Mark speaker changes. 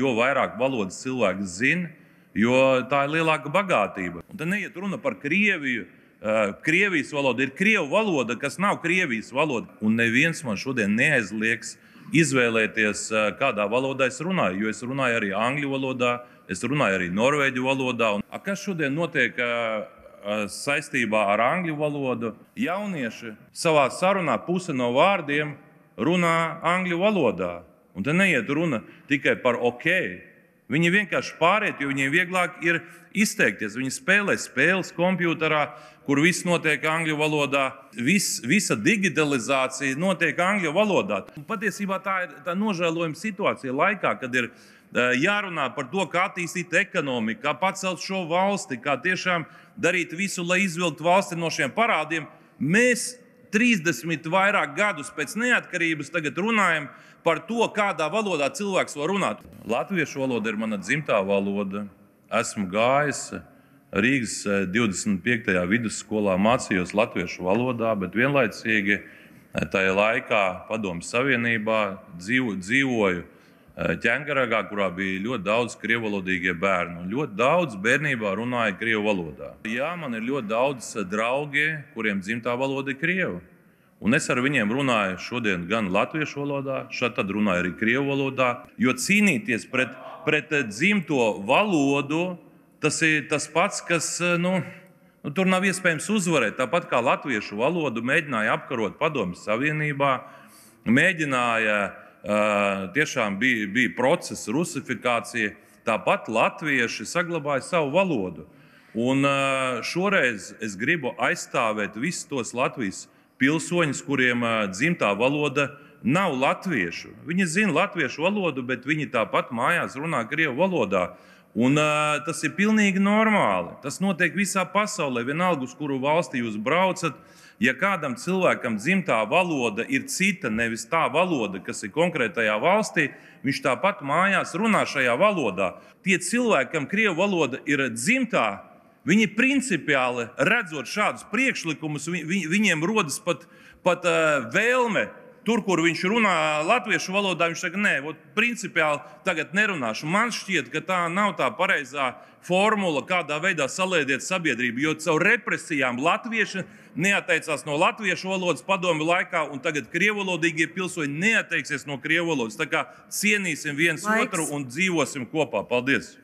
Speaker 1: jo vairāk valodas cilvēks zina, jo tā ir lielāka bagātība. Un te neiet runa par Krieviju. Krievijas valoda ir krievu valoda, kas nav Krievijas valoda. Un neviens man šodien neaizliegs izvēlēties, kādā valodā es runāju, jo es runāju arī angļu valodā, es runāju arī norvēģu valodā. Kas šodien notiek saistībā ar angļu valodu? Jaunieši savā sarunā puse no vārdiem runā angļu valodā. Un te neiet runa tikai par ok. Viņi vienkārši pāriet, jo viņiem vieglāk ir izteikties. Viņi spēlē spēles kompjuterā, kur viss notiek angļu valodā. Visa digitalizācija notiek angļu valodā. Un patiesībā tā ir tā nožēlojama situācija laikā, kad ir jārunā par to, kā attīstīt ekonomiku, kā pacelt šo valsti, kā tiešām darīt visu, lai izvilktu valsti no šiem parādiem. Mēs 30 vairāk gadus pēc neatkarības tagad runājam par to, kādā valodā cilvēks var runāt. Latviešu valoda ir mana dzimtā valoda. Esmu gājis Rīgas 25. vidusskolā, mācījos latviešu valodā, bet vienlaicīgi tajā laikā Padomju Savienībā dzīvoju Ķengaragā, kurā bija ļoti daudz krievalodīgie bērni. Ļoti daudz bērnībā runāja krievu valodā. Jā, man ir ļoti daudz draugi, kuriem dzimtā valoda ir krievu. Un es ar viņiem runāju šodien gan latviešu valodā, tad runāju arī krievu valodā. Jo cīnīties pret dzimto valodu, tas ir tas pats, kas tur nav iespējams uzvarēt. Tāpat kā latviešu valodu mēģināja apkarot Padomju Savienībā, tiešām bija procesa rusifikācija, tāpat latvieši saglabāja savu valodu. Un šoreiz es gribu aizstāvēt visus tos Latvijas pilsoņus, kuriem dzimtā valoda nav latviešu. Viņi zina latviešu valodu, bet viņi tāpat mājās runā krievu valodā. Un tas ir pilnīgi normāli. Tas notiek visā pasaulē, vienalga, uz kuru valsti jūs braucat. Ja kādam cilvēkam dzimtā valoda ir cita, nevis tā valoda, kas ir konkrētajā valstī, viņš tāpat mājās runā šajā valodā. Tie cilvēki, kam krievu valoda ir dzimtā, viņi principiāli redzot šādus priekšlikumus, viņiem rodas pat vēlme. Tur, kur viņš runā latviešu valodā, viņš saka, nē, principiāli tagad nerunāšu. Man šķiet, ka tā nav tā pareizā formula, kādā veidā salēdiet sabiedrību, jo caur represijām latvieši neatteicās no latviešu valodas padomju laikā, un tagad krievalodīgie pilsoņi neatteiksies no krievu valodas. Tā kā cienīsim viens otru un dzīvosim kopā. Paldies!